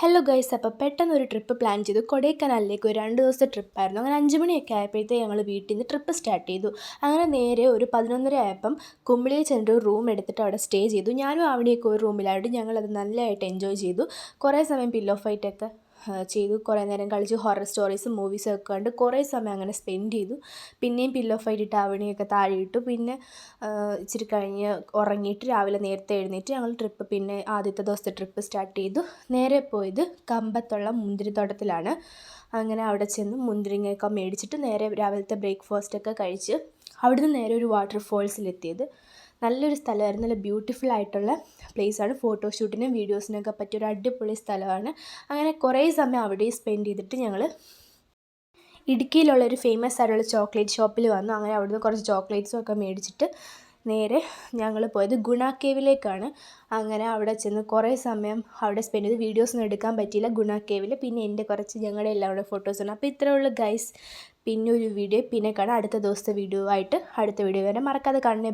Hello guys, അപ്പോൾ പെട്ടെന്നൊരു trip plan ചെയ്തു. കൊടൈക്കനാലിലേക്ക് ഒരു 2 ദിവസത്തെ ട്രിപ്പായിരുന്നു. അങ്ങനെ 5 മണിയൊക്കെ ആയപ്പോഴത്തേക്ക് ഞങ്ങൾ വീട്ടിൽ നിന്ന് ട്രിപ്പ് സ്റ്റാർട്ട് ചെയ്തു. അങ്ങനെ നേരെ ഒരു 11:30 ആയപ്പം കുമിളിയിൽ ചെന്നിട്ട് ഒരു റൂം എടുത്തിട്ട് അവിടെ സ്റ്റേ ചെയ്തു. ഞാനും അവിടെയൊക്കെ ഒരു റൂമിലായിട്ട് ഞങ്ങളത് നല്ലതായിട്ട് എൻജോയ് ചെയ്തു. കുറേ സമയം പില്ലോ ഫൈറ്റൊക്കെ ചെയ്തു. കുറേ നേരം കളിച്ചു. ഹൊറർ സ്റ്റോറീസും മൂവീസും ഒക്കെ കണ്ട് കുറേ സമയം അങ്ങനെ സ്പെൻഡ് ചെയ്തു. പിന്നെയും പില്ലോ ഫൈറ്റ് ഇട്ട് അവണിയൊക്കെ താഴെ ഇട്ടു. പിന്നെ ഇച്ചിരി കഴിഞ്ഞ് ഉറങ്ങിയിട്ട് രാവിലെ നേരത്തെ എഴുന്നേറ്റ് ഞങ്ങൾ പിന്നെ ആദ്യത്തെ ദിവസത്തെ ട്രിപ്പ് സ്റ്റാർട്ട് ചെയ്തു. നേരെ പോയത് കമ്പത്തുള്ള മുന്തിരിത്തോട്ടത്തിലാണ്. അങ്ങനെ അവിടെ ചെന്ന് മുന്തിരിങ്ങയൊക്കെ മേടിച്ചിട്ട് നേരെ രാവിലത്തെ ബ്രേക്ക്ഫാസ്റ്റൊക്കെ കഴിച്ച് അവിടുന്ന് നേരെ ഒരു വാട്ടർഫോൾസിലെത്തിയത്. നല്ലൊരു സ്ഥലമായിരുന്നു. നല്ല ബ്യൂട്ടിഫുൾ ആയിട്ടുള്ള പ്ലേസാണ്. ഫോട്ടോഷൂട്ടിനും വീഡിയോസിനൊക്കെ പറ്റിയ ഒരു അടിപൊളി സ്ഥലമാണ്. അങ്ങനെ കുറേ സമയം അവിടെ സ്പെൻഡ് ചെയ്തിട്ട് ഞങ്ങൾ ഇടുക്കിയിലുള്ളൊരു ഫേമസ് ആയിട്ടുള്ള ചോക്ലേറ്റ് ഷോപ്പിൽ വന്നു. അങ്ങനെ അവിടുന്ന് കുറച്ച് ചോക്ലേറ്റ്സും ഒക്കെ മേടിച്ചിട്ട് നേരെ ഞങ്ങൾ പോയത് ഗുണ കേവിലേക്കാണ്. അങ്ങനെ അവിടെ ചെന്ന് കുറേ സമയം അവിടെ സ്പെൻഡ് ചെയ്ത് വീഡിയോസൊന്നും എടുക്കാൻ പറ്റിയില്ല ഗുണ കേവിൽ. പിന്നെ എൻ്റെ കുറച്ച് ഞങ്ങളുടെ എല്ലാവരുടെ ഫോട്ടോസാണ്. അപ്പോൾ ഇത്രയേ ഉള്ളൂ ഗൈസ്. പിന്നെ ഒരു വീഡിയോ പിന്നെ കാണാം. അടുത്ത ദിവസത്തെ വീഡിയോ ആയിട്ട് അടുത്ത വീഡിയോ വരെ മറക്കാതെ കാണണേ.